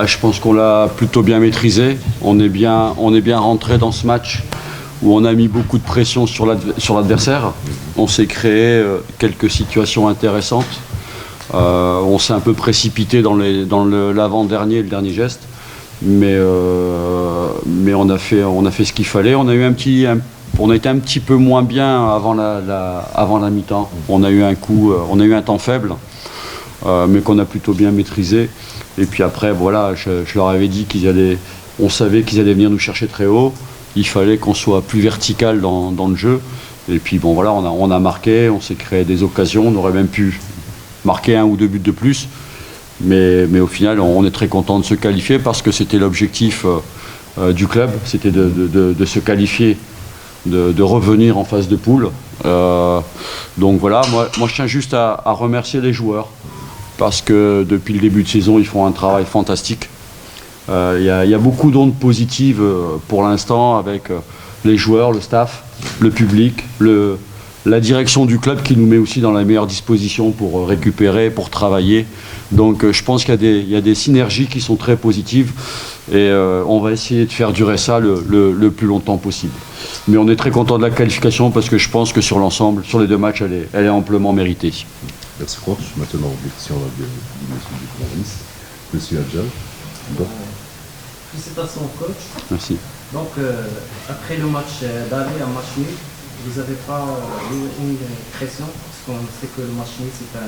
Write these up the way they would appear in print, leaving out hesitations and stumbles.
Je pense qu'on l'a plutôt bien maîtrisé. On est bien rentré dans ce match où on a mis beaucoup de pression sur l'adversaire. On s'est créé quelques situations intéressantes. On s'est un peu précipité dans l'avant-dernier et le dernier geste. Mais on a fait ce qu'il fallait. On a été un petit peu moins bien avant la mi-temps. On a eu un temps faible, mais qu'on a plutôt bien maîtrisé. Et puis après, voilà, je leur avais dit on savait qu'ils allaient venir nous chercher très haut. Il fallait qu'on soit plus vertical dans le jeu. Et puis bon, voilà, on a marqué, on s'est créé des occasions. On aurait même pu marquer 1 ou 2 buts de plus. Mais au final, on est très content de se qualifier parce que c'était l'objectif du club. C'était de se qualifier, de revenir en phase de poule. Donc voilà, moi je tiens juste à remercier les joueurs parce que depuis le début de saison, ils font un travail fantastique. Il y a beaucoup d'ondes positives pour l'instant avec les joueurs, le staff, le public, la direction du club qui nous met aussi dans la meilleure disposition pour récupérer, pour travailler. Donc je pense qu'il y a des synergies qui sont très positives et on va essayer de faire durer ça le plus longtemps possible. Mais on est très content de la qualification parce que je pense que sur l'ensemble, sur les 2 matchs, elle est amplement méritée. Merci coach. Maintenant, question de monsieur du journaliste, monsieur Adjal. Félicitations coach. Merci. Donc après le match d'aller, un match nul, vous n'avez pas eu une pression parce qu'on sait que le match nul c'est un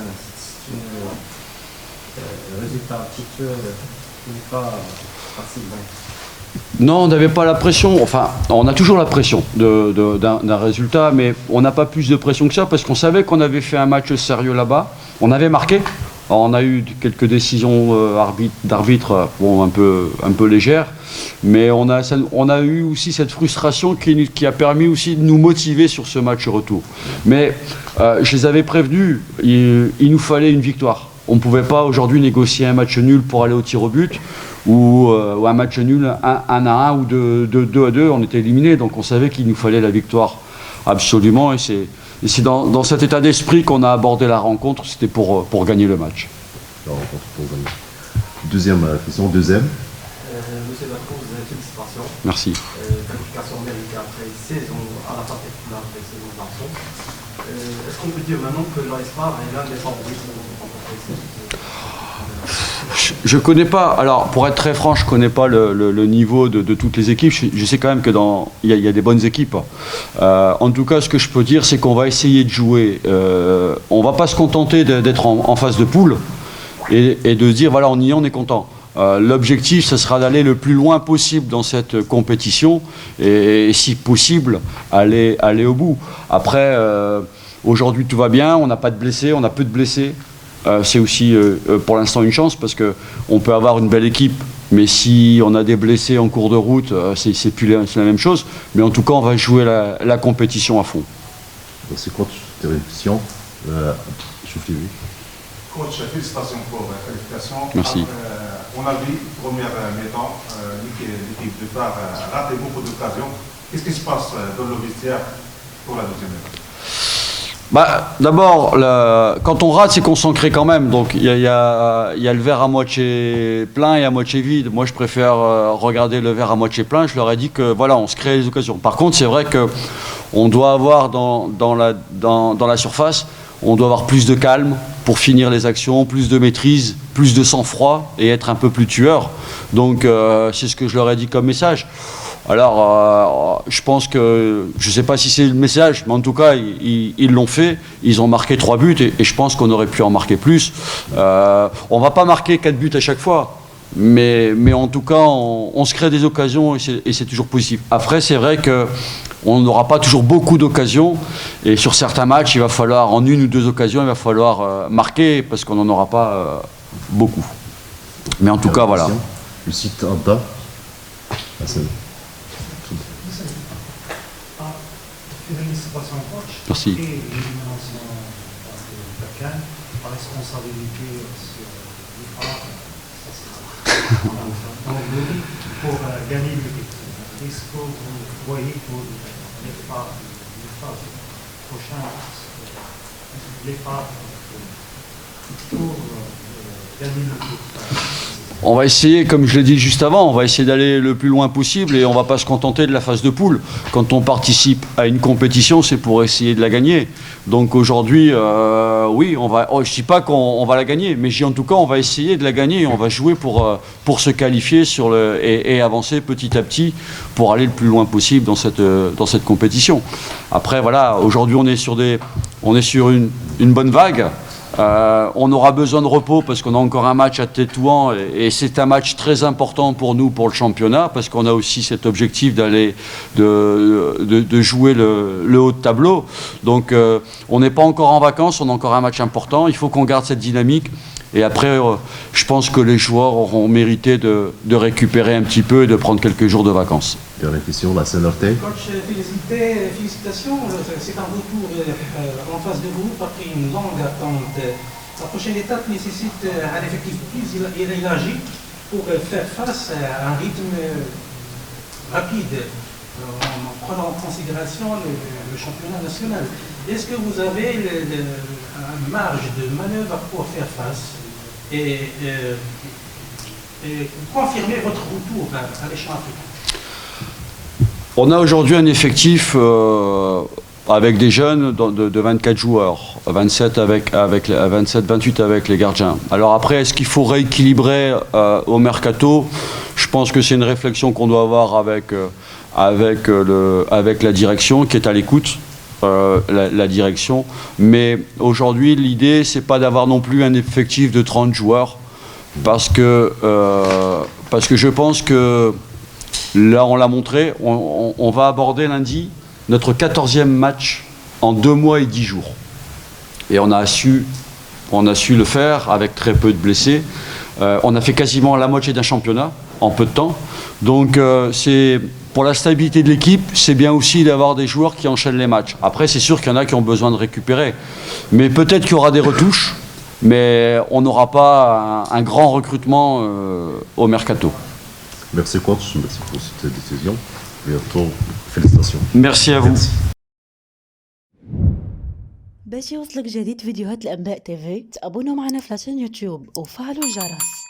résultat un petit peu qui n'est pas facile. Non, on n'avait pas la pression. Enfin, on a toujours la pression d'un résultat, mais on n'a pas plus de pression que ça parce qu'on savait qu'on avait fait un match sérieux là-bas. On avait marqué. Alors, on a eu quelques décisions d'arbitre un peu légères, mais on a eu aussi cette frustration qui a permis aussi de nous motiver sur ce match retour. Mais je les avais prévenus, il nous fallait une victoire. On ne pouvait pas aujourd'hui négocier un match nul pour aller au tir au but ou un match nul 1-1 ou de 2-2, on était éliminés. Donc on savait qu'il nous fallait la victoire absolument. Et c'est dans cet état d'esprit qu'on a abordé la rencontre, c'était pour gagner le match. La rencontre pour gagner. Deuxième question, deuxième. Monsieur Lacroix, félicitations. Merci. Qualification méritée après 16 ans à la partie finale de saison garçon. Est-ce qu'on peut dire maintenant que l'Espoir est l'un des favoris pour remporter Je connais pas, alors pour être très franc, je connais pas le niveau de toutes les équipes. Je sais quand même que il y a des bonnes équipes. En tout cas, ce que je peux dire, c'est qu'on va essayer de jouer. On va pas se contenter d'être en phase de poule et de se dire voilà, on y est, on est content. L'objectif, ce sera d'aller le plus loin possible dans cette compétition et si possible, aller au bout. Après, aujourd'hui, tout va bien, on n'a pas de blessés, on a peu de blessés. C'est aussi pour l'instant une chance parce qu'on peut avoir une belle équipe, mais si on a des blessés en cours de route, c'est plus la même chose. Mais en tout cas, on va jouer la compétition à fond. C'est coach, tes réflexions. Chouf-TV. Coach, félicitations pour la qualification. Merci. On a vu, première mi-temps, l'équipe de phare a raté beaucoup d'occasions. Qu'est-ce qui se passe dans le vestiaire pour la deuxième mi-temps? D'abord, quand on rate, c'est qu'on s'en crée quand même. Donc il y a le verre à moitié plein et à moitié vide. Moi, je préfère regarder le verre à moitié plein. Je leur ai dit que voilà, on se crée les occasions. Par contre, c'est vrai que on doit avoir dans la surface, on doit avoir plus de calme pour finir les actions, plus de maîtrise, plus de sang-froid et être un peu plus tueur. Donc c'est ce que je leur ai dit comme message. Alors, je pense que, je ne sais pas si c'est le message, mais en tout cas, ils l'ont fait. Ils ont marqué 3 buts et je pense qu'on aurait pu en marquer plus. On ne va pas marquer 4 buts à chaque fois, mais en tout cas, on se crée des occasions et c'est toujours positif. Après, c'est vrai qu'on n'aura pas toujours beaucoup d'occasions et sur certains matchs, il va falloir, en 1 ou 2 occasions, il va falloir marquer parce qu'on n'en aura pas beaucoup. Mais en tout cas, voilà. Le site en bas. Félicitations coach. Merci. Et l'élimination de Pékin, la responsabilité sur les femmes, ça c'est pour gagner le titre. Est-ce que vous voyez pour les phases prochaines, les femmes pour gagner le titre? On va essayer, comme je l'ai dit juste avant, on va essayer d'aller le plus loin possible et on ne va pas se contenter de la phase de poule. Quand on participe à une compétition, c'est pour essayer de la gagner. Donc aujourd'hui, oui, je ne dis pas qu'on va la gagner, mais en tout cas, on va essayer de la gagner et on va jouer pour se qualifier et avancer petit à petit pour aller le plus loin possible dans cette compétition. Après, voilà, aujourd'hui, on est sur une bonne vague. On aura besoin de repos parce qu'on a encore un match à Tétouan et c'est un match très important pour nous pour le championnat parce qu'on a aussi cet objectif de jouer le haut de tableau. Donc on n'est pas encore en vacances, on a encore un match important, il faut qu'on garde cette dynamique et après je pense que les joueurs auront mérité de récupérer un petit peu et de prendre quelques jours de vacances. Dernière question, la Saint-Nortais. Coach, félicitations. C'est un retour en face de vous après une longue attente. La prochaine étape nécessite un effectif plus élargi pour faire face à un rythme rapide en prenant en considération le championnat national. Est-ce que vous avez une marge de manœuvre pour faire face et confirmer votre retour à l'échelon africain? On a aujourd'hui un effectif avec des jeunes de 24 joueurs, 27-28 avec les gardiens. Alors après, est-ce qu'il faut rééquilibrer au mercato? Je pense que c'est une réflexion qu'on doit avoir avec la direction qui est à l'écoute. La direction. Mais aujourd'hui, l'idée, c'est pas d'avoir non plus un effectif de 30 joueurs parce que je pense que là, on l'a montré, on va aborder lundi notre 14e match en 2 mois et 10 jours. Et on a su le faire avec très peu de blessés. On a fait quasiment la moitié d'un championnat en peu de temps. Donc, pour la stabilité de l'équipe, c'est bien aussi d'avoir des joueurs qui enchaînent les matchs. Après, c'est sûr qu'il y en a qui ont besoin de récupérer. Mais peut-être qu'il y aura des retouches, mais on n'aura pas un grand recrutement au mercato. Merci coach, merci pour cette décision. Et à toi, félicitations. Merci à vous. Merci. باش يوصلك جديد فيديوهات الأنباء تيفي تابونوا معنا في لاشين يوتيوب وفعلوا الجرس.